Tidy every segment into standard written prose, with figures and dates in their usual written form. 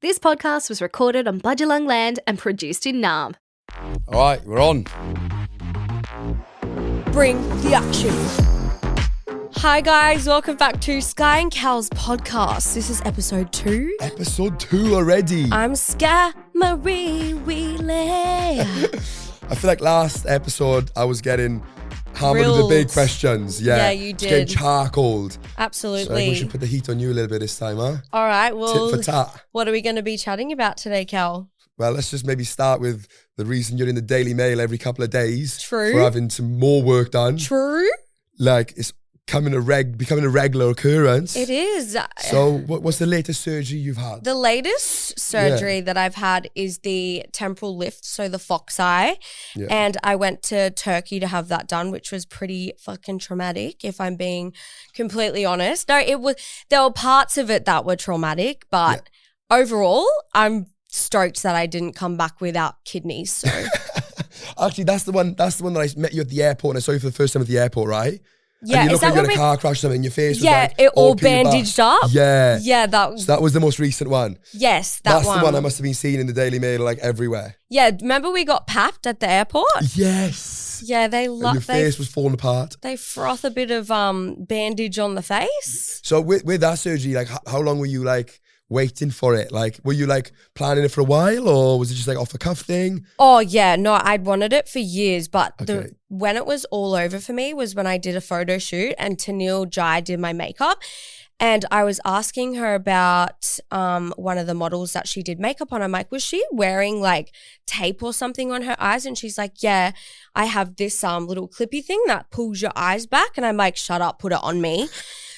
This podcast was recorded on Budjalung land and produced in Naarm. All right, we're on. Bring the action. Hi guys, welcome back to Skye and Cal's podcast. This is episode 2. Episode 2 already. I'm Skye Marie Wheatley. I feel like last episode I was getting hammered with the big questions. Yeah, you just getting did. charcoaled. Absolutely. So I think we should put the heat on you a little bit this time, huh? All right, well, Tit for tat. what are we going to be chatting about today, Cal? Well, let's just maybe start with the reason you're in the Daily Mail every couple of days. True. For having some more work done. True. Like it's becoming a regular occurrence. It is. So what's the latest surgery you've had? The latest surgery that I've had is the temporal lift, so the fox eye. Yeah. And I went to Turkey to have that done, which was pretty fucking traumatic, if I'm being completely honest. No, there were parts of it that were traumatic, but overall, I'm stoked that I didn't come back without kidneys. So Actually, that's the one that I met you at the airport and I saw you for the first time at the airport, right? yeah, and you is look like that you what had a car crash or something, your face was like it all peeled back. bandaged up? Yeah. Yeah, So that was the most recent one. yes, That's one. the one I must have been seeing in the Daily Mail like everywhere. Yeah, remember we got papped at the airport? Yes. Yeah, And your face was falling apart. They froth a bit of bandage on the face. So with that surgery, like how long were you like waiting for it? Like were you like planning it for a while or was it just like off the cuff thing? Oh yeah, no, I'd wanted it for years, but Okay. when it was all over for me was when I did a photo shoot and Tanil Jai did my makeup. And I was asking her about one of the models that she did makeup on. I'm like, was she wearing like tape or something on her eyes? And she's like, yeah, I have this little clippy thing that pulls your eyes back. And I'm like, shut up, put it on me.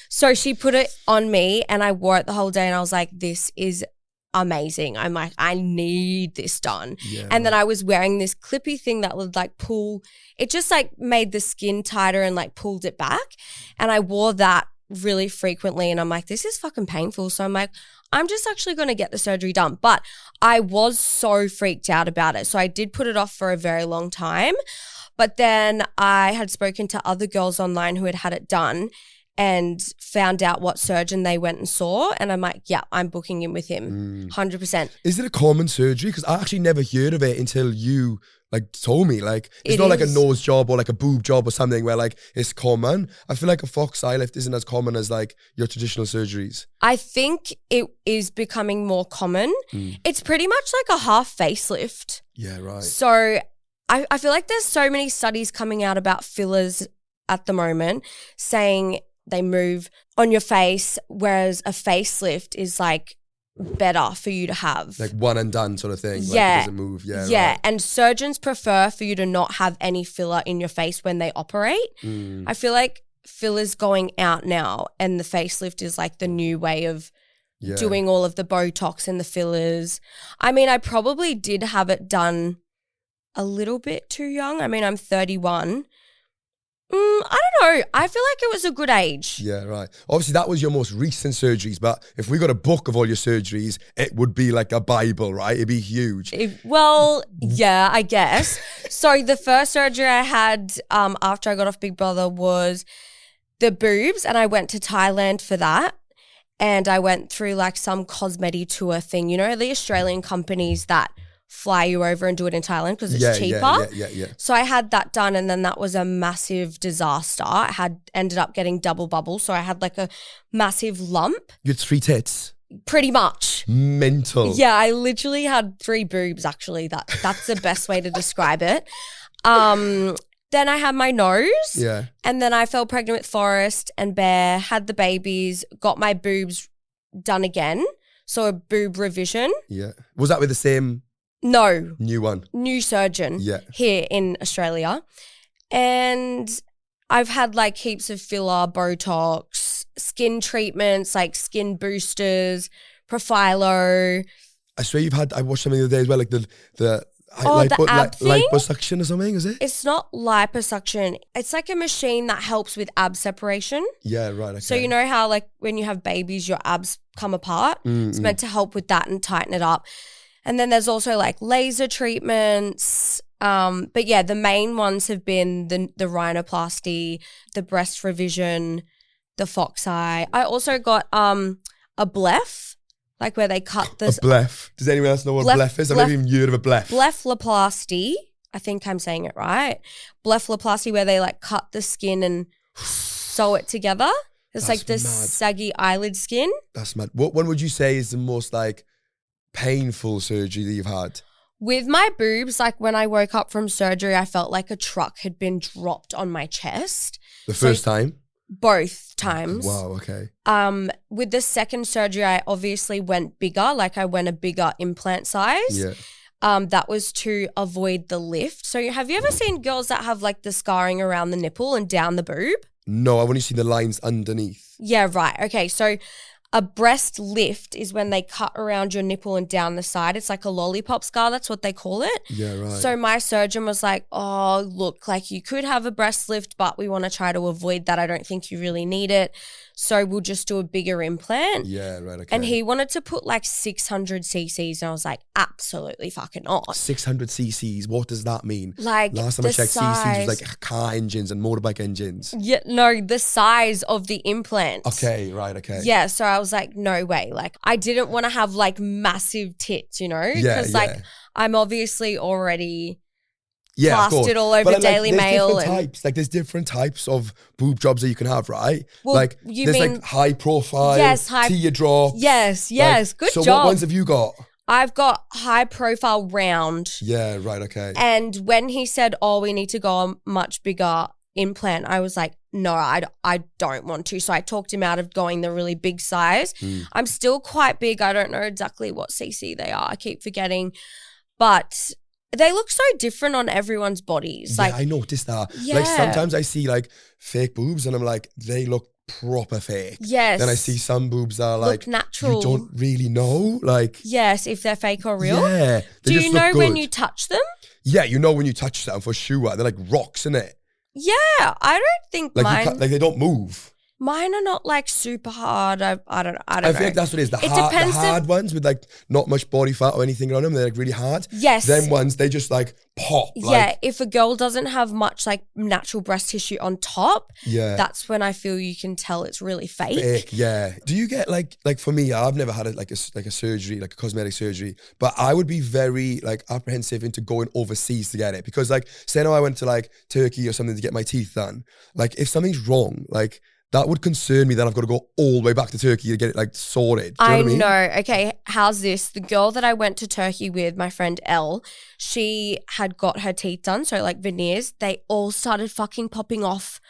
So she put it on me and I wore it the whole day and I was like, this is amazing. I'm like, I need this done. Yeah, and then I was wearing this clippy thing that would like pull, it just like made the skin tighter and like pulled it back. And I wore that really frequently and I'm like, this is fucking painful. So I'm like, I'm just actually going to get the surgery done. But I was so freaked out about it. So I did put it off for a very long time. But then I had spoken to other girls online who had it done and found out what surgeon they went and saw. And I'm like, yeah, I'm booking in with him 100%. Is it a common surgery? Because I actually never heard of it until you like told me. Like it's It not like a is. nose job or like a boob job or something where like it's common. I feel like a fox eye lift isn't as common as like your traditional surgeries. I think it is becoming more common. It's pretty much like a half facelift. Yeah, right. So I feel like there's so many studies coming out about fillers at the moment saying they move on your face, whereas a facelift is like better for you to have. Like one and done sort of thing. Like Yeah. it doesn't move. Yeah. Yeah, Right. and surgeons prefer for you to not have any filler in your face when they operate. I feel like filler's going out now and the facelift is like the new way of Yeah. doing all of the Botox and the fillers. I mean, I probably did have it done a little bit too young. I mean, I'm 31. I don't know. I feel like it was a good age. Yeah, right. Obviously, that was your most recent surgeries, but if we got a book of all your surgeries, it would be like a Bible, right? It'd be huge. Well, yeah, I guess. So the first surgery I had after I got off Big Brother was the boobs, and I went to Thailand for that. And I went through like some Cosmetic tour thing, you know, the Australian companies that fly you over and do it in Thailand because it's cheaper. Yeah. So I had that done and then that was a massive disaster. I had ended up getting double bubble. So I had like a massive lump, You had 3 tits. pretty much. Mental. Yeah, I literally had 3 boobs actually. That's the best way to describe it. Then I had my nose. Yeah. And then I fell pregnant with Forrest and Bear, had the babies, got my boobs done again. So a boob revision. Yeah. Was that with the same No, new one? new surgeon Yeah. here in Australia. And I've had like heaps of filler, Botox, skin treatments, like skin boosters, Profilo. I swear you've had, I watched something the other day as well, like the ab thing? liposuction or something, is it? It's not liposuction. It's like a machine that helps with ab separation. Yeah, right. Okay. So you know how like when you have babies, your abs come apart? It's meant to help with that and tighten it up. And then there's also like laser treatments. But yeah, the main ones have been the rhinoplasty, the breast revision, the fox eye. I also got a bleph, like where they cut A this bleph. Does anyone else know what a bleph is? I've never even heard of a bleph. blepharoplasty. I think I'm saying it right. Blepharoplasty, where they like cut the skin and sew it together. It's That's like the mad. saggy eyelid skin. That's mad. What one would you say is the most like painful surgery that you've had? With my boobs, like when I woke up from surgery, I felt like a truck had been dropped on my chest. The first time? Both times. Wow, okay. With the second surgery, I obviously went bigger, like I went a bigger implant size. Yeah. That was to avoid the lift. So have you ever seen girls that have like the scarring around the nipple and down the boob? No, I've only seen the lines underneath. Yeah, right. Okay, so a breast lift is when they cut around your nipple and down the side. It's like a lollipop scar. That's what they call it. Yeah, right. So my surgeon was like, oh, look, like you could have a breast lift, but we want to try to avoid that. I don't think you really need it. So we'll just do a bigger implant. Yeah, right, okay. And he wanted to put like 600 cc's. And I was like, absolutely fucking not. 600 cc's, what does that mean? Like Last time I the checked, cc's size. was like car engines and motorbike engines. Yeah, no, the size of the implant. Okay, right, okay. Yeah, so I was like, no way. Like, I didn't want to have like massive tits, you know? Yeah, Because like, I'm obviously already Yeah, of course. plastered all over But, like, Daily there's Mail. different types. Like, there's different types of boob jobs that you can have, right? Well, like, you there's mean- like high profile, Yes, high- teardrop. Yes, Like, good so job. what ones have you got? I've got high profile round. Yeah, right, okay. And when he said, oh, we need to go a much bigger implant, I was like, no, I don't want to. So I talked him out of going the really big size. I'm still quite big. I don't know exactly what cc they are. I keep forgetting. But they look so different on everyone's bodies. Yeah, Like, I noticed that. Yeah. Like, sometimes I see like fake boobs and I'm like, they look proper fake. yes. Then I see some boobs that are look like, natural. you don't really know. Like, Yes, if they're fake or real. yeah. They Do just you look know when good. you touch them? Yeah, you know when you touch them for sure. They're like rocks, innit? Yeah, I don't think Like, mine. like they don't move. Mine are not like super hard. I don't know. I feel like that's what it is. The It hard, the depends hard ones with like not much body fat or anything on them, they're like really hard. Yes. Them ones, they just like pop. Yeah, Like, if a girl doesn't have much like natural breast tissue on top, yeah. that's when I feel you can tell it's really fake. Fake, yeah. Do you get like for me, I've never had like a surgery, like a cosmetic surgery, but I would be very like apprehensive into going overseas to get it because like say now I went to like Turkey or something to get my teeth done, like if something's wrong, like that would concern me that I've got to go all the way back to Turkey to get it like sorted. Do you know what I mean? know. Okay, how's this? The girl that I went to Turkey with, my friend Elle, she had got her teeth done, so like veneers, they all started fucking popping off.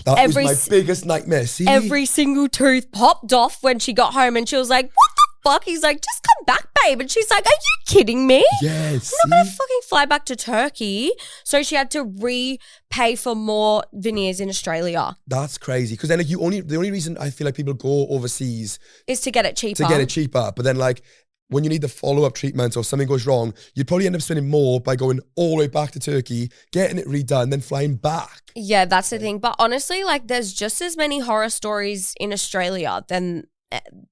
That every was my biggest nightmare. See? Every single tooth popped off when she got home and she was like, what the fuck? He's like, just come back, babe. And she's like, are you kidding me? Yes. I'm not going to fucking fly back to Turkey. So she had to repay for more veneers in Australia. That's crazy. Because then like the only reason I feel like people go overseas Is to get it cheaper. to get it cheaper. But then like when you need the follow-up treatment or something goes wrong, you'd probably end up spending more by going all the way back to Turkey, getting it redone, then flying back. Yeah, that's the thing. But honestly, like there's just as many horror stories in Australia than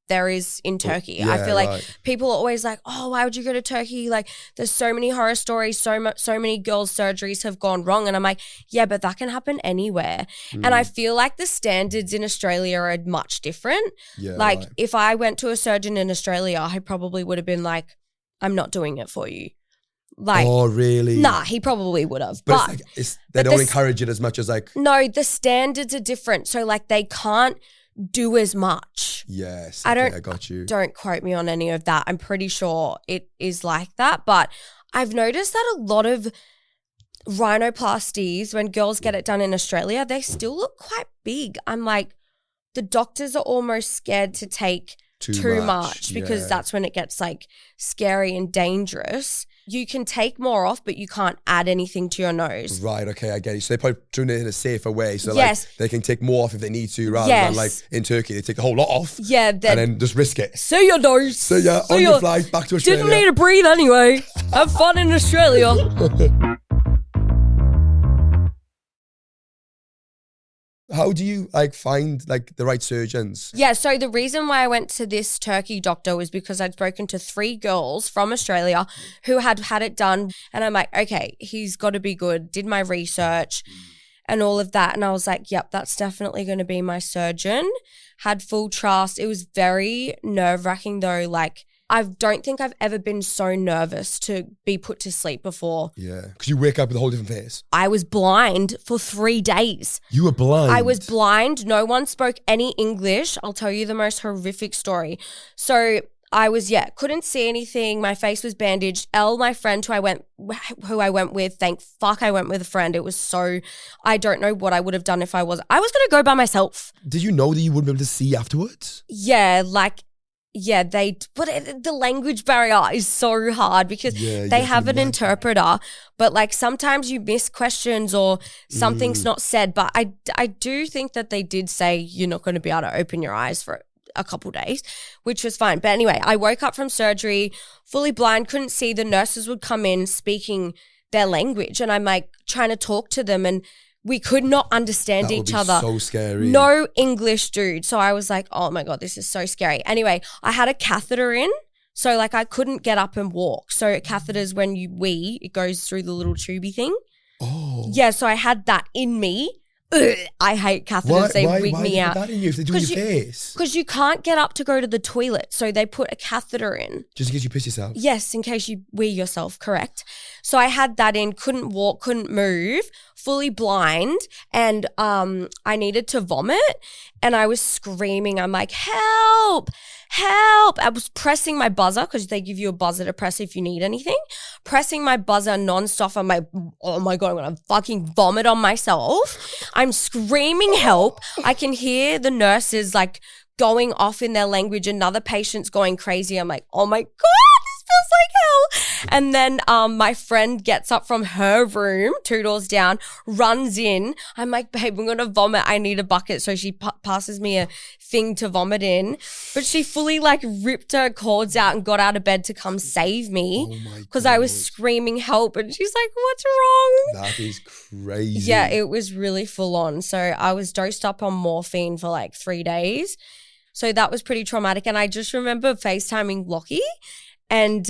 there is in Turkey. I Yeah, feel like right. people are always like, oh, why would you go to Turkey? Like there's so many horror stories, so many girls' surgeries have gone wrong. And I'm like, yeah, but that can happen anywhere. And I feel like the standards in Australia are much different. Yeah, Like right. if I went to a surgeon in Australia, I probably would have been like, I'm not doing it for you. Like, Oh, really? nah, he probably would have. But But, they but don't this- encourage it as much as like, no, the standards are different. So like they can't do as much. yes, I okay, don't- I got you. Don't quote me on any of that. I'm pretty sure it is like that. But I've noticed that a lot of rhinoplasties, when girls get it done in Australia, they still look quite big. I'm like, the doctors are almost scared to take too much because yeah. that's when it gets like scary and dangerous. You can take more off, but you can't add anything to your nose. Right, okay, I get you. So they're probably doing it in a safer way. So Yes. like they can take more off if they need to rather Yes. than like in Turkey, they take the whole lot off Yeah, and then just risk it. see your nose. So yeah, on your flight back to Australia. Didn't need to breathe anyway. Have fun in Australia. How do you like find like the right surgeons? Yeah, so the reason why I went to this Turkey doctor was because I'd spoken to 3 girls from Australia who had had it done. And I'm like, okay, he's got to be good. Did my research and all of that. And I was like, yep, that's definitely going to be my surgeon. Had full trust. It was very nerve-wracking though, like I don't think I've ever been so nervous to be put to sleep before. Yeah, because you wake up with a whole different face. I was blind for 3 days. You were blind? I was blind. No one spoke any English. I'll tell you the most horrific story. So I was, couldn't see anything. My face was bandaged. Elle, my friend who I went with, thank fuck I went with a friend. It was so, I don't know what I would have done if I was going to go by myself. Did you know that you wouldn't be able to see afterwards? Yeah, the language barrier is so hard because they have an interpreter, but like sometimes you miss questions or something's not said. But I do think that they did say you're not going to be able to open your eyes for a couple days, which was fine. But anyway, I woke up from surgery fully blind, couldn't see. The nurses would come in speaking their language and I'm like trying to talk to them and we could not understand each other. So scary. No English, dude. So I was like, oh my God, this is so scary. Anyway, I had a catheter in. So like I couldn't get up and walk. So catheters, when you wee, it goes through the little tubey thing. Oh. Yeah, so I had that in me. Ugh, I hate catheters. They wig me out. Why did that in you if they do in your face? Because you can't get up to go to the toilet. So they put a catheter in. Just in case you piss yourself? Yes, in case you wee yourself, correct. So I had that in, couldn't walk, couldn't move, fully blind, and I needed to vomit and I was screaming. I'm like, help, help. I was pressing my buzzer because they give you a buzzer to press if you need anything. Pressing my buzzer nonstop. I'm like, oh my God, I'm going to fucking vomit on myself. I'm screaming help. I can hear the nurses like going off in their language. Another patient's going crazy. I'm like, oh my God, this feels like hell. And then my friend gets up from her room, 2 doors down, runs in. I'm like, babe, I'm going to vomit. I need a bucket. So she passes me a thing to vomit in. But she fully like ripped her cords out and got out of bed to come save me because I was screaming help. And she's like, what's wrong? That is crazy. Yeah, it was really full on. So I was dosed up on morphine for like 3 days. So that was pretty traumatic. And I just remember FaceTiming Lockie and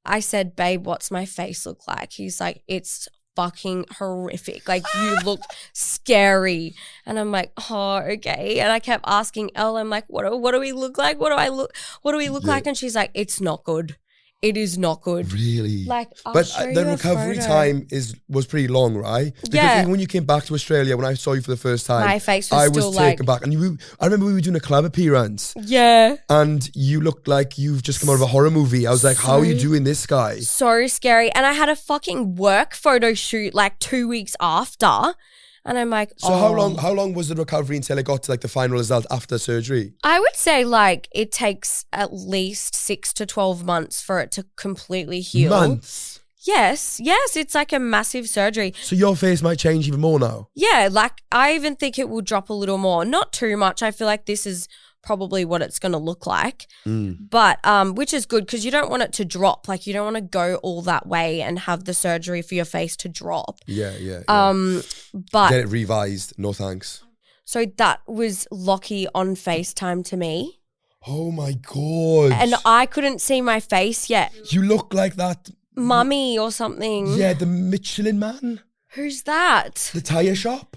I said, babe, what's my face look like? He's like, it's fucking horrific. Like you look scary. And I'm like, oh, okay. And I kept asking Elle, I'm like, what do we look like? What do we look like? And she's like, it's not good. It is not good. Really? Like, but the recovery time was pretty long, right? Because even when you came back to Australia, when I saw you for the first time, my face was still taken back. And I remember we were doing a club appearance. Yeah. And you looked like you've just come out of a horror movie. I was like, how are you doing this, Skye? So scary. And I had a fucking work photo shoot like 2 weeks after. And I'm like, so how long was the recovery until it got to like the final result after surgery? I would say like it takes at least 6 to 12 months for it to completely heal. Months? Yes. It's like a massive surgery. So your face might change even more now? Yeah, like I even think it will drop a little more. Not too much. I feel like this is probably what it's going to look like. But which is good because you don't want it to drop. Like you don't want to go all that way and have the surgery for your face to drop. Yeah. But get it revised. No thanks. So that was Lockie on FaceTime to me. Oh my God. And I couldn't see my face yet. You look like that Mummy or something. Yeah, the Michelin man. Who's that? The tyre shop.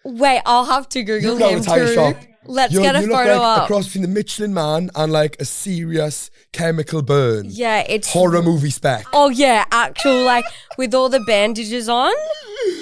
Wait, I'll have to Google You know him the tyre too. shop. Let's get a you look photo like up. A cross between the Michelin man and like a serious chemical burn. Yeah, it's horror movie spec. Oh yeah, actual like with all the bandages on.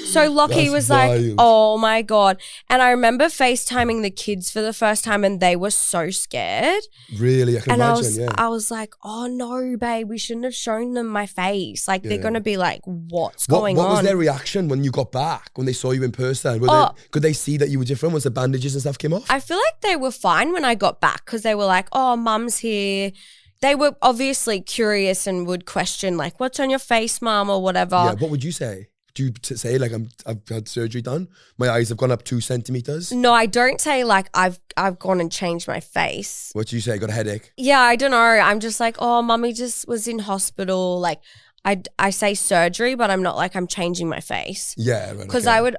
So Lockie was wild. like, oh my God. And I remember FaceTiming the kids for the first time and they were so scared. Really? I can imagine, I was like, oh no, babe, we shouldn't have shown them my face. Like they're going to be like, what's going on? What was their reaction when you got back, when they saw you in person? Could they see that you were different once the bandages and stuff came off? I feel like they were fine when I got back because they were like, oh, mum's here. They were obviously curious and would question like, what's on your face, mum, or whatever. Yeah, what would you say? Do you say like I've had surgery done? My eyes have gone up 2 centimeters? No, I don't say like I've gone and changed my face. What do you say? Got a headache? Yeah, I don't know. I'm just like, oh, mummy just was in hospital. Like I say surgery, but I'm not like I'm changing my face. Yeah. Because I would,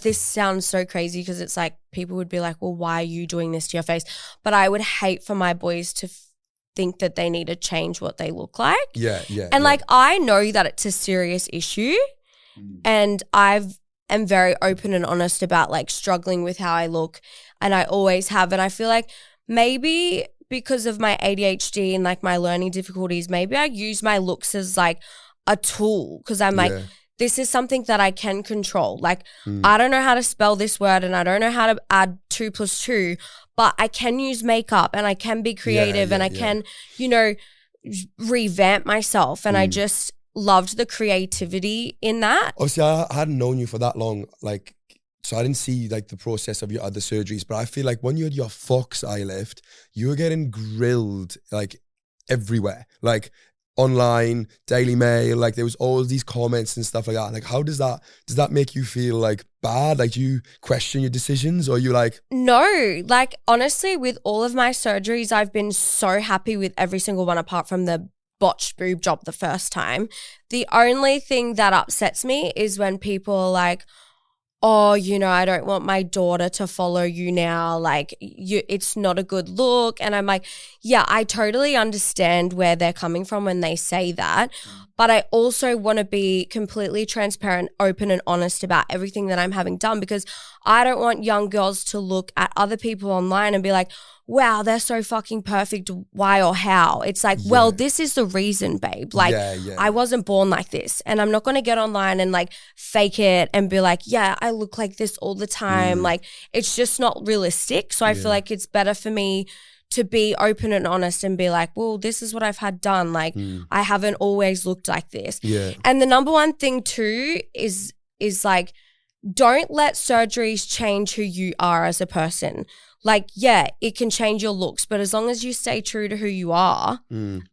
this sounds so crazy because it's like people would be like, well, why are you doing this to your face? But I would hate for my boys to think that they need to change what they look like. Yeah. And like I know that it's a serious issue. And am very open and honest about like struggling with how I look, and I always have. And I feel like maybe because of my ADHD and like my learning difficulties, maybe I use my looks as like a tool because I'm like, this is something that I can control. Like, I don't know how to spell this word and I don't know how to add 2 + 2, but I can use makeup and I can be creative and I can, you know, revamp myself. And I just loved the creativity in that. Obviously, I hadn't known you for that long, like, so I didn't see like the process of your other surgeries, but I feel like when you had your fox eye lift, you were getting grilled like everywhere, like online, Daily Mail, like there was all these comments and stuff like that. Like, how does that make you feel like bad? Like, do you question your decisions or you like? No, like honestly, with all of my surgeries, I've been so happy with every single one apart from the botched boob job the first time. The only thing that upsets me is when people are like, oh, you know, I don't want my daughter to follow you now. Like, it's not a good look. And I'm like, yeah, I totally understand where they're coming from when they say that. But I also want to be completely transparent, open and honest about everything that I'm having done because I don't want young girls to look at other people online and be like, wow, they're so fucking perfect. Why or how? It's like, well, this is the reason, babe. Like, I wasn't born like this. And I'm not going to get online and like fake it and be like, yeah, I look like this all the time. Like, it's just not realistic. So I feel like it's better for me to be open and honest and be like, well, this is what I've had done. Like, I haven't always looked like this. And the number one thing too is like, don't let surgeries change who you are as a person. Like, yeah, it can change your looks, but as long as you stay true to who you are,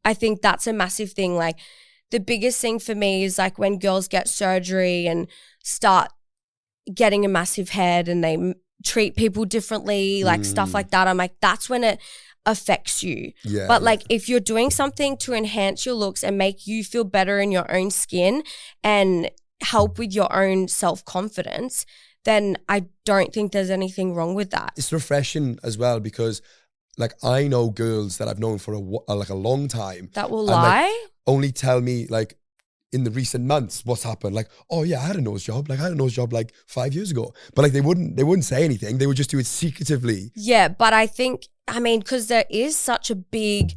I think that's a massive thing. Like, the biggest thing for me is like when girls get surgery and start getting a massive head and they treat people differently, like stuff like that. I'm like, that's when it affects you. But like, if you're doing something to enhance your looks and make you feel better in your own skin and help with your own self-confidence, then I don't think there's anything wrong with that. It's refreshing as well because like I know girls that I've known for a long time that will lie, like, only tell me like in the recent months what's happened. Like, oh yeah, I had a nose job. Like I had a nose job like 5 years ago. But like they wouldn't say anything. They would just do it secretively. Yeah, but I think, I mean, because there is such a big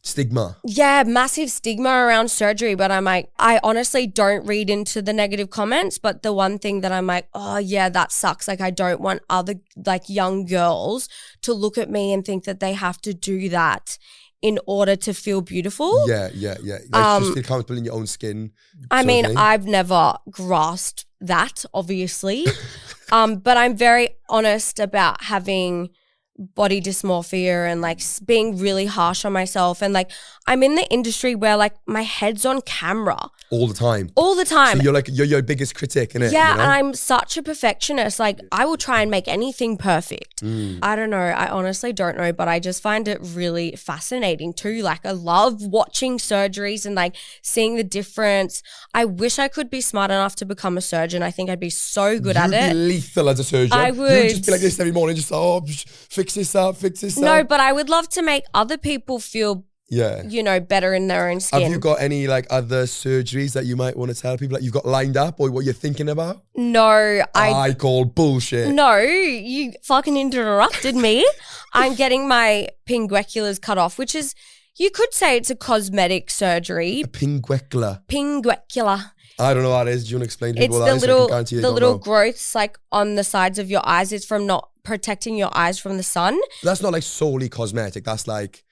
stigma. Yeah, massive stigma around surgery. But I'm like, I honestly don't read into the negative comments. But the one thing that I'm like, oh yeah, that sucks. Like I don't want other like young girls to look at me and think that they have to do that in order to feel beautiful. Yeah. Like just feel comfortable in your own skin. I mean, I've never grasped that, obviously. But I'm very honest about having body dysmorphia and like being really harsh on myself. And like, I'm in the industry where like my head's on camera. All the time. So you're your biggest critic, innit? Yeah, you know? and I'm such a perfectionist. Like I will try and make anything perfect. I don't know. I honestly don't know, but I just find it really fascinating too. Like I love watching surgeries and like seeing the difference. I wish I could be smart enough to become a surgeon. I think I'd be so good at it. You'd be lethal as a surgeon. I would. You'd just be like this every morning, just fix this up. No, but I would love to make other people feel you know, better in their own skin. Have you got any like other surgeries that you might want to tell people that you've got lined up or what you're thinking about? No, I call bullshit. No, you fucking interrupted me. I'm getting my pinguiculars cut off, which is, you could say it's a cosmetic surgery. A pinguicula. Pinguicular. I don't know what that is. Do you want to explain to people what that is? The little growths like on the sides of your eyes. It's from not protecting your eyes from the sun. That's not like solely cosmetic. That's like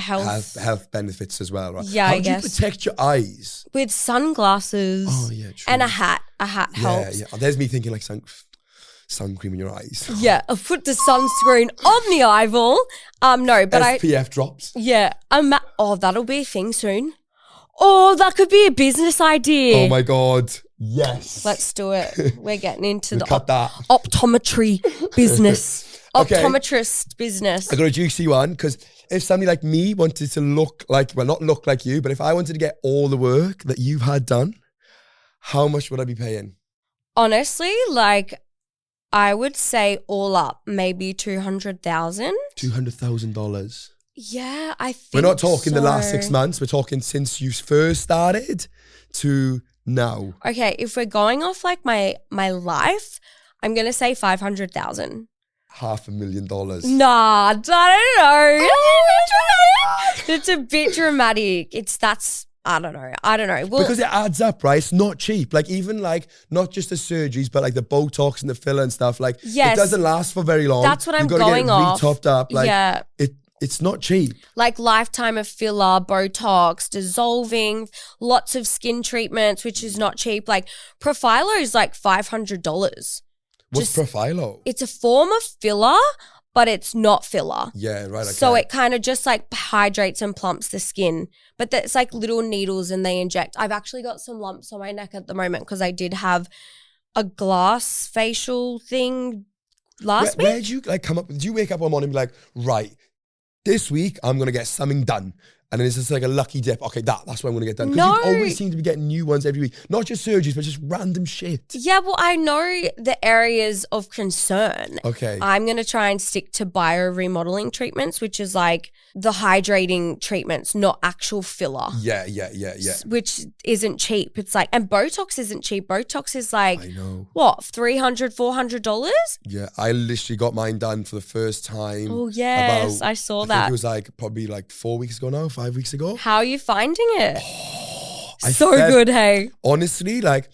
health benefits as well, right? Yeah, How do you protect your eyes? With sunglasses. Oh yeah, true. And a hat. A hat helps. Yeah. There's me thinking like sun cream in your eyes. Yeah, I've put the sunscreen on the eyeball. No, but SPF drops. Yeah. That'll be a thing soon. Oh, that could be a business idea. Oh my God. Yes. Let's do it. We're getting into the optometry business. Okay. Optometrist business. I got a juicy one because if somebody like me wanted to look like, well, not look like you, but if I wanted to get all the work that you've had done, how much would I be paying? Honestly, like I would say all up, maybe $200,000. $200,000. Yeah, I think we're not talking so. The last 6 months. We're talking since you first started to now. Okay, if we're going off like my life, I'm gonna say 500,000. $500,000. Nah, I don't know. It's a bit dramatic. I don't know. Well, Because it adds up, right? It's not cheap. Like even like not just the surgeries, but like the Botox and the filler and stuff. Like Yes. it doesn't last for very long. That's what I'm You've got to going get it off. re-topped up. Like Yeah. it's not cheap. like lifetime of filler, Botox, dissolving, lots of skin treatments, which is not cheap. Like Profilo is like $500. What's Profilo? It's a form of filler, but it's not filler. Yeah, right. Okay. So it kind of just like hydrates and plumps the skin. But it's like little needles and they inject. I've actually got some lumps on my neck at the moment because I did have a glass facial thing last week. Where did you like come up? Did you wake up one morning and be like, right, this week I'm gonna get something done? And then it's just like a lucky dip. Okay, that's what I'm going to get done. Because No. you always seem to be getting new ones every week. Not just surgeries, but just random shit. Yeah, well, I know the areas of concern. Okay. I'm going to try and stick to bio-remodeling treatments, which is like the hydrating treatments, not actual filler. Yeah. Which isn't cheap. It's like, and Botox isn't cheap. Botox is like, I know. what, $300, $400? Yeah, I literally got mine done for the first time. Oh, yes, I saw I that. think it was like probably like 4 weeks ago now, 5 weeks ago. How are you finding it? I So felt- good, hey. Honestly, like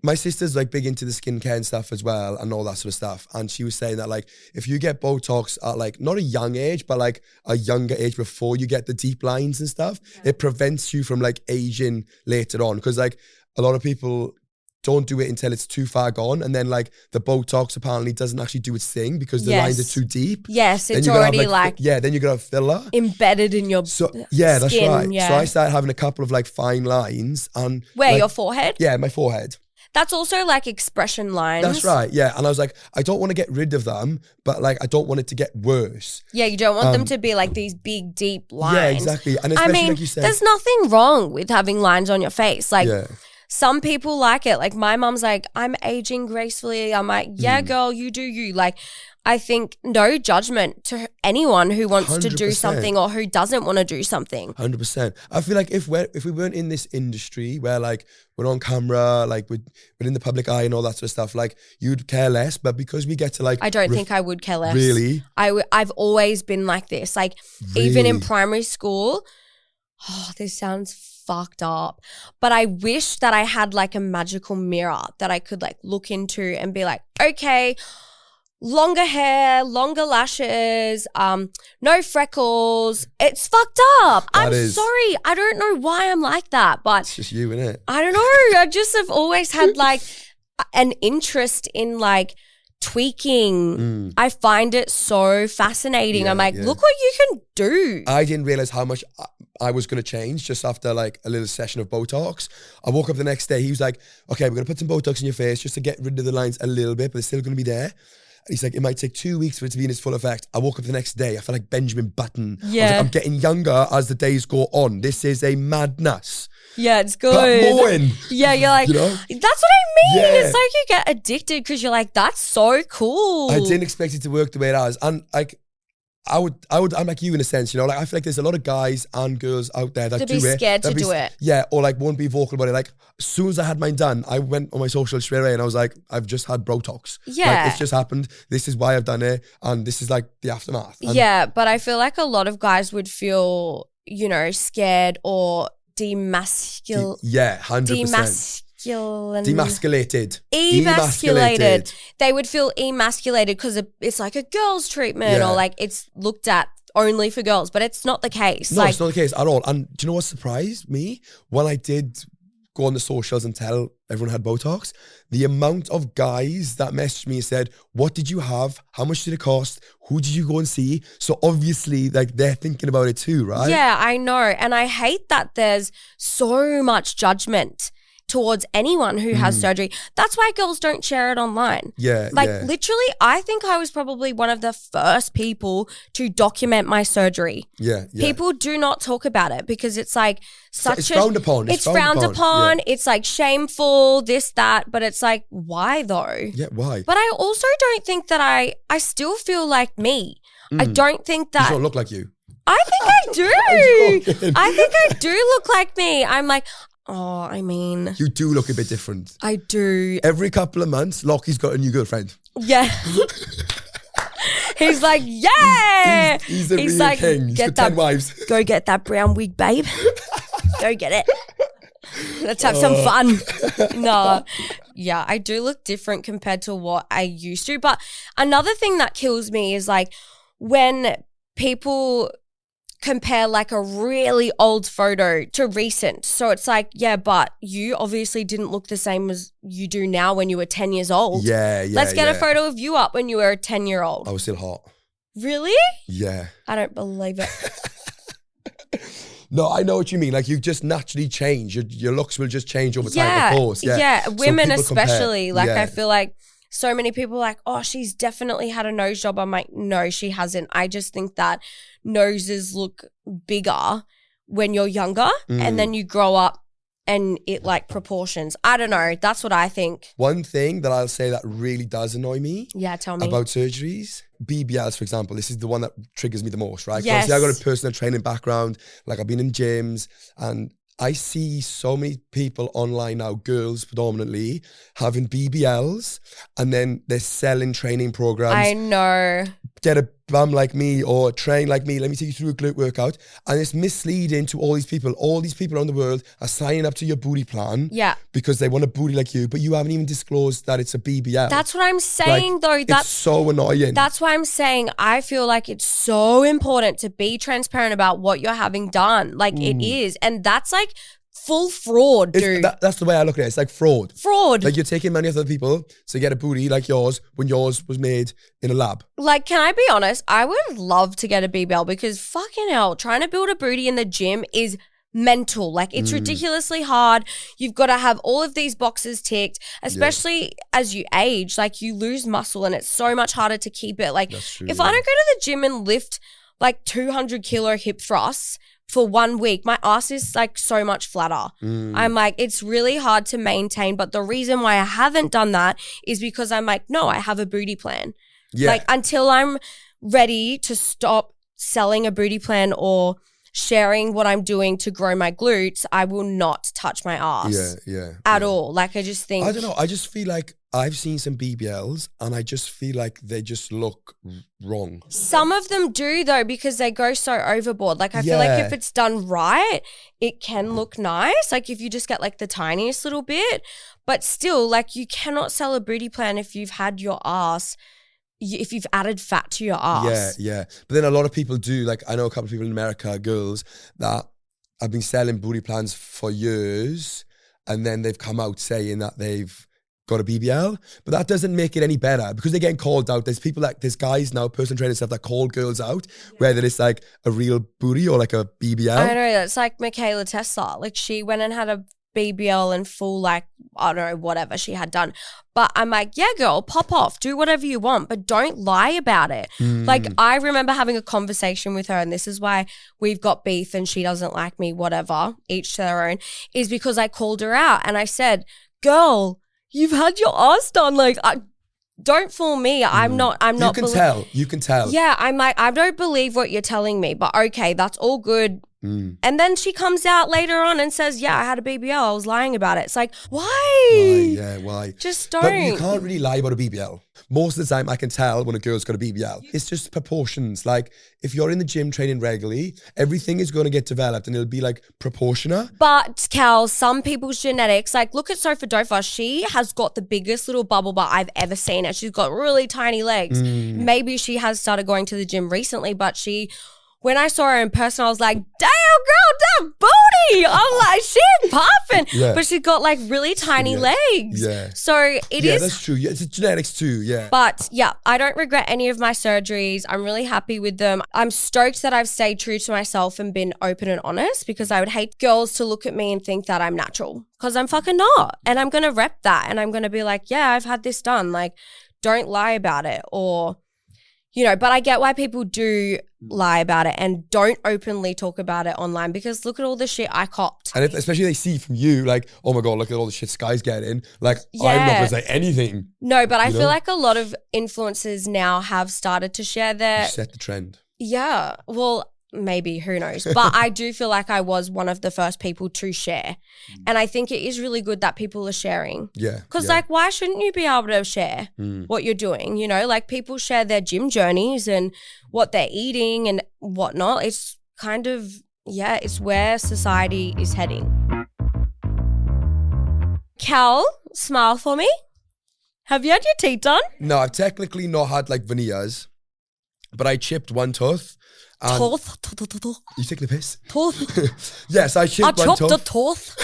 my sister's like big into the skincare and stuff as well and all that sort of stuff. And she was saying that like if you get Botox at like not a young age, but like a younger age before you get the deep lines and stuff, it prevents you from like aging later on. Because like a lot of people don't do it until it's too far gone. And then like the Botox apparently doesn't actually do its thing because the lines are too deep. Yes, Then it's you're gonna have, already like yeah, then you're going to have filler. embedded in your So yeah, that's skin, right. yeah. So I started having a couple of like fine lines and Where, like, your forehead? yeah, my forehead. That's also like expression lines. That's right. Yeah, and I was like, I don't want to get rid of them, but like I don't want it to get worse. Yeah, you don't want them to be like these big, deep lines. Yeah, exactly. And I especially mean, like you said, there's nothing wrong with having lines on your face. Like, yeah, some people like it. Like, my mum's like, I'm aging gracefully. I'm like, yeah, girl, you do you. Like, I think no judgment to anyone who wants to do 100%. something or who doesn't want to do something. 100%. I feel like if we weren't in this industry where like we're on camera, like we're in the public eye and all that sort of stuff, like you'd care less. But because we get to like, I don't think I would care less. Really? I've always been like this. Like, even in Really? primary school, oh, this sounds fucked up, but I wish that I had like a magical mirror that I could like look into and be like, okay, longer hair, longer lashes, no freckles. It's fucked up. I'm sorry. I don't know why I'm like that, but it's just you, innit? I don't know. I just have always had like an interest in like tweaking. I find it so fascinating. Yeah, I'm like, yeah. look what you can do. I didn't realize how much I was going to change just after like a little session of Botox. I woke up the next day. He was like, okay, we're going to put some Botox in your face just to get rid of the lines a little bit, but they're still going to be there. And he's like, it might take 2 weeks for it to be in its full effect. I woke up the next day. I felt like Benjamin Button. I was like, I'm getting younger as the days go on. This is a madness. Yeah, it's But good. mowing. Yeah, you're like, You know? that's what I mean. Yeah. It's like you get addicted because you're like, that's so cool. I didn't expect it to work the way it has. And like, I'm like you in a sense, you know, like I feel like there's a lot of guys and girls out there that To do be it. scared to that'd be do it. Yeah, or like won't be vocal about it. Like as soon as I had mine done, I went on my social straight away and I was like, I've just had Botox. Yeah. Like, it's just happened. This is why I've done it. And this is like the aftermath. And Yeah, but I feel like a lot of guys would feel, you know, scared or demasculated. Yeah, 100%. Demasculated. Emasculated. They would feel emasculated because it's like a girl's treatment Yeah. or like it's looked at only for girls, but it's not the case. No, like, it's not the case at all. And do you know what surprised me? When I did go on the socials and tell everyone had Botox, the amount of guys that messaged me and said, what did you have? How much did it cost? Who did you go and see? So obviously, like, they're thinking about it too, right? Yeah, I know. And I hate that there's so much judgment towards anyone who has surgery. That's why girls don't share it online. Yeah, Like, yeah. literally, I think I was probably one of the first people to document my surgery. Yeah, yeah. People do not talk about it because it's like such It's a... frowned upon. It's frowned upon. Yeah. It's like shameful, this, that. But it's like, why though? Yeah, why? But I also don't think that I still feel like me. I don't think You that... don't look like you. I think I do. I'm joking. I think I do look like me. I'm like, oh, I mean, You do look a bit different. I do. Every couple of months, Lockie's got a new girlfriend. Yeah. He's like, yeah. He's the real king. He's got 10 wives. Go get that brown wig, babe. Go get it. Let's have some fun. No. Yeah, I do look different compared to what I used to. But another thing that kills me is like when people compare like a really old photo to recent. So it's like, yeah, but you obviously didn't look the same as you do now when you were 10 years old. Yeah. Let's get a photo of you up when you were a 10-year-old. I was still hot. Really? Yeah. I don't believe it. No, I know what you mean. Like you just naturally change. Your looks will just change over time, of course. Yeah. Yeah, women especially. Compare. Like I feel like so many people are like, oh, she's definitely had a nose job. I'm like, no, she hasn't. I just think that noses look bigger when you're younger and then you grow up and it like proportions. I don't know. That's what I think. One thing that I'll say that really does annoy me. Yeah, tell me. About surgeries. BBLs, for example, this is the one that triggers me the most, right? Yes. Obviously, I've got a personal training background. Like I've been in gyms and I see so many people online now, girls predominantly, having BBLs and then they're selling training programs. I know. Get a bum like me or train like me. Let me take you through a glute workout. And it's misleading to all these people. All these people around the world are signing up to your booty plan because they want a booty like you, but you haven't even disclosed that it's a BBL. That's what I'm saying like, though. That's it's so annoying. That's why I'm saying I feel like it's so important to be transparent about what you're having done. Like it is. And that's like full fraud, dude. That's the way I look at it. It's like fraud. Fraud. Like you're taking money off other people to get a booty like yours when yours was made in a lab. Like, can I be honest? I would love to get a BBL because fucking hell, trying to build a booty in the gym is mental. Like it's ridiculously hard. You've got to have all of these boxes ticked, especially as you age. Like you lose muscle and it's so much harder to keep it. Like if I don't go to the gym and lift like 200 kilo hip thrusts for 1 week, my ass is like so much flatter. I'm like, it's really hard to maintain. But the reason why I haven't done that is because I'm like, no, I have a booty plan. Yeah. Like until I'm ready to stop selling a booty plan or sharing what I'm doing to grow my glutes, I will not touch my ass. At all. Like I just think. I don't know. I just feel like I've seen some BBLs and I just feel like they just look wrong. Some of them do though because they go so overboard. Like I feel like if it's done right, it can look nice. Like if you just get like the tiniest little bit, but still like you cannot sell a booty plan if you've had your ass, if you've added fat to your ass. Yeah. But then a lot of people do, like I know a couple of people in America, girls, that have been selling booty plans for years and then they've come out saying that they've got a BBL, but that doesn't make it any better because they're getting called out. There's guys now, personal trainers stuff that call girls out, whether it's like a real booty or like a BBL. I know, it's like Michaela Tesla. Like she went and had a BBL and full like, I don't know, whatever she had done. But I'm like, yeah, girl, pop off, do whatever you want, but don't lie about it. Like I remember having a conversation with her and this is why we've got beef and she doesn't like me, whatever, each to their own, is because I called her out and I said, girl, you've had your ass done. Like, don't fool me. I'm not. You can tell. Yeah, I'm like, I don't believe what you're telling me, but okay, that's all good. And then she comes out later on and says, yeah, I had a BBL. I was lying about it. It's like, why? Why? Just don't. But you can't really lie about a BBL. Most of the time I can tell when a girl's got a BBL. It's just proportions. Like if you're in the gym training regularly, everything is going to get developed and it'll be like proportionate. But Cal, some people's genetics, like look at Sofa Dofa. She has got the biggest little bubble butt I've ever seen. And she's got really tiny legs. Maybe she has started going to the gym recently, but when I saw her in person, I was like, damn, girl, that booty. I'm like, she's popping. Yeah. But she's got like really tiny legs. Yeah. So it is. Yeah, that's true. Yeah, it's genetics too. Yeah. But yeah, I don't regret any of my surgeries. I'm really happy with them. I'm stoked that I've stayed true to myself and been open and honest because I would hate girls to look at me and think that I'm natural because I'm fucking not. And I'm going to rep that and I'm going to be like, yeah, I've had this done. Like, don't lie about it or... You know, but I get why people do lie about it and don't openly talk about it online because look at all the shit I copped. And especially they see from you like, oh my God, look at all the shit Skye's getting. Like, I'm not going to say anything. No, but I feel like a lot of influencers now have started to share their... You set the trend. Yeah. Well, maybe, who knows. But I do feel like I was one of the first people to share. And I think it is really good that people are sharing. Yeah. Because like, why shouldn't you be able to share what you're doing? You know, like people share their gym journeys and what they're eating and whatnot. It's kind of, yeah, it's where society is heading. Cal, smile for me. Have you had your teeth done? No, I've technically not had like veneers, but I chipped one tooth. Tooth. You taking the piss? Tooth. Yes, I I chipped one chopped a tooth.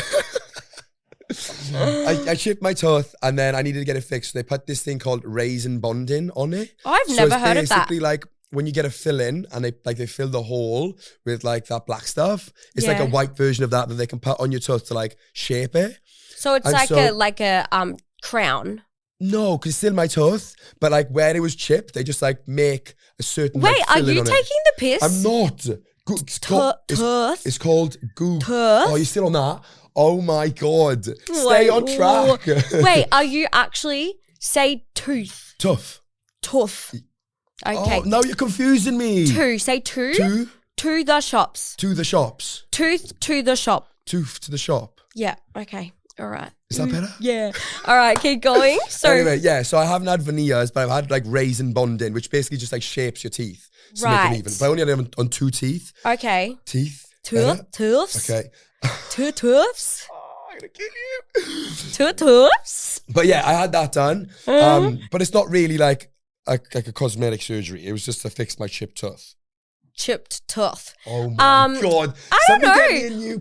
tooth. I chipped my tooth and then I needed to get it fixed. They put this thing called raisin bonding on it. Oh, I've never heard of that. It's basically like when you get a fill in and they fill the hole with like that black stuff. It's like a white version of that they can put on your tooth to like shape it. So it's like a crown. No, because it's still my tooth, but like where it was chipped, they just like make a certain. Wait, like, are you on taking it. the piss? I'm not. It's called goob. Tooth. Oh, you're still on that? Oh my God. Stay on track. Wait, are you actually say tooth? Tough. Tooth. Okay. Oh, now you're confusing me. Say two. Two. To the shops. To the shops. Tooth to the shop. Tooth to the shop. Yeah. Okay. All right. Is that better? Yeah. All right. Keep going. So anyway, yeah. So I haven't had veneers, but I've had like raisin bonding, which basically just like shapes your teeth. To make them even. But I only had them on two teeth. Okay. Teeth. Tooths. Okay. Two tooths. Oh, I'm gonna kill you. Two tooths. But yeah, I had that done. But it's not really like a cosmetic surgery. It was just to fix my chipped tooth. Chipped tooth. Oh my God. I don't know.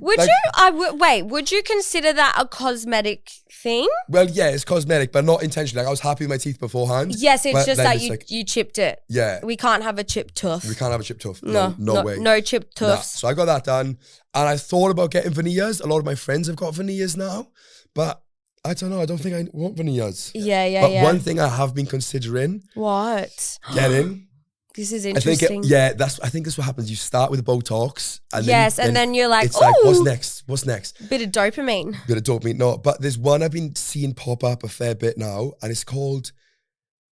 Would you consider that a cosmetic thing? Well, yeah, it's cosmetic, but not intentionally. Like I was happy with my teeth beforehand. Yes, it's just that you chipped it. Yeah. We can't have a chipped tooth. We can't have a chipped tooth. No way. No chipped tooths. Nah. So I got that done. And I thought about getting veneers. A lot of my friends have got veneers now. But I don't know. I don't think I want veneers. Yeah. But one thing I have been considering. What? Getting. This is interesting. I think that's what happens. You start with Botox. And then you're like, it's like, what's next? What's next? Bit of dopamine. No, but there's one I've been seeing pop up a fair bit now, and it's called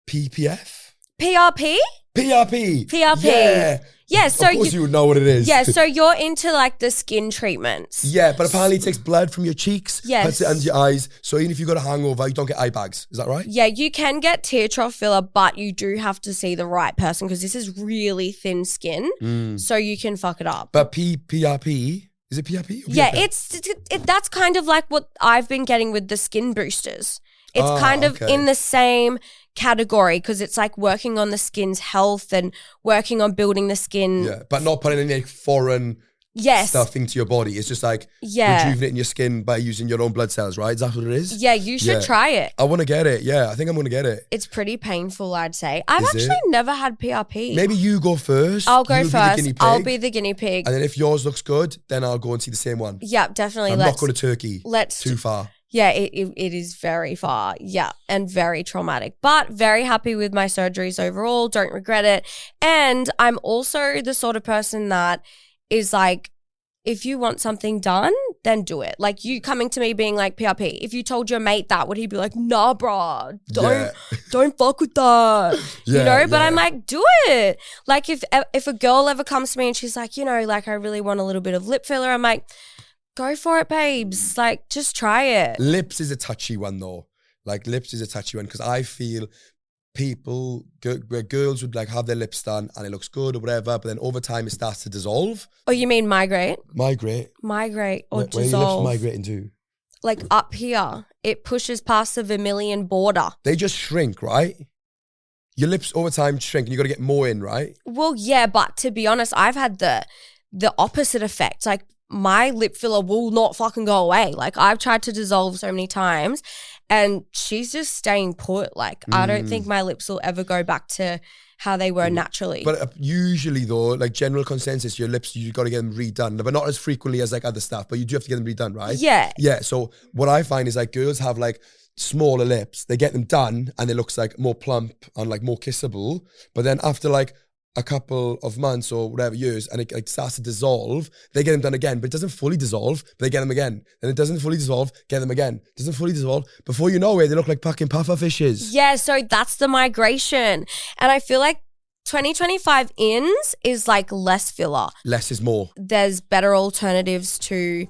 PPF. PRP? PRP. Yeah. Yeah, so of course you would know what it is. Yeah, so you're into like the skin treatments. Yeah, but apparently it takes blood from your cheeks, puts it under your eyes. So even if you've got a hangover, you don't get eye bags. Is that right? Yeah, you can get tear trough filler, but you do have to see the right person because this is really thin skin. So you can fuck it up. But PRP, is it PRP? Yeah, that's kind of like what I've been getting with the skin boosters. It's kind of in the same category because it's like working on the skin's health and working on building the skin. Yeah, but not putting any like foreign stuff into your body. It's just like rejuvenating your skin by using your own blood cells, right? Is that what it is? Yeah, you should try it. I want to get it. Yeah, I think I'm going to get it. It's pretty painful, I'd say. I've actually never had PRP. Maybe you go first. I'll go first. I'll be the guinea pig. And then if yours looks good, then I'll go and see the same one. Yeah, definitely. I'm not going to Turkey. Too far. Yeah, it is very far. Yeah, and very traumatic. But very happy with my surgeries overall. Don't regret it. And I'm also the sort of person that is like, if you want something done, then do it. Like you coming to me being like PRP. If you told your mate that, would he be like, nah, bro, don't fuck with that. You know? But I'm like, do it. Like if a girl ever comes to me and she's like, you know, like I really want a little bit of lip filler, I'm like, go for it, babes. Like, just try it. Lips is a touchy one, though. Like, lips is a touchy one because I feel where girls would like have their lips done and it looks good or whatever, but then over time it starts to dissolve. Oh, you mean migrate? Migrate Or dissolve. Where are your lips migrating to? Like up here. It pushes past the vermilion border. They just shrink, right? Your lips over time shrink and you got to get more in, right? Well, yeah, but to be honest, I've had the opposite effect. Like, my lip filler will not fucking go away. Like I've tried to dissolve so many times and she's just staying put. Like I don't think my lips will ever go back to how they were naturally. But usually though, like general consensus, your lips, you got to get them redone. But not as frequently as like other stuff, but you do have to get them redone, right? Yeah. Yeah. So what I find is like girls have like smaller lips. They get them done and it looks like more plump and like more kissable. But then after like a couple of months or whatever years and it like starts to dissolve, they get them done again, but it doesn't fully dissolve, but they get them again. And it doesn't fully dissolve, get them again. It doesn't fully dissolve. Before you know it, they look like fucking puffer fishes. Yeah, so that's the migration. And I feel like 2025 ins is like less filler. Less is more. There's better alternatives to,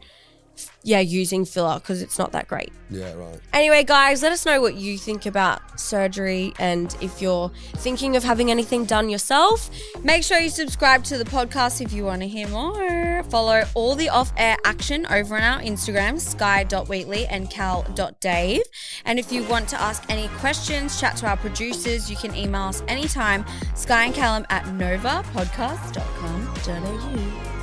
using filler because it's not that great. Yeah, right. Anyway, guys, let us know what you think about surgery and if you're thinking of having anything done yourself. Make sure you subscribe to the podcast if you want to hear more. Follow all the off-air action over on our Instagram, skye.wheatley and cal.dave. And if you want to ask any questions, chat to our producers, you can email us anytime, skyeandcallum@novapodcast.com.au.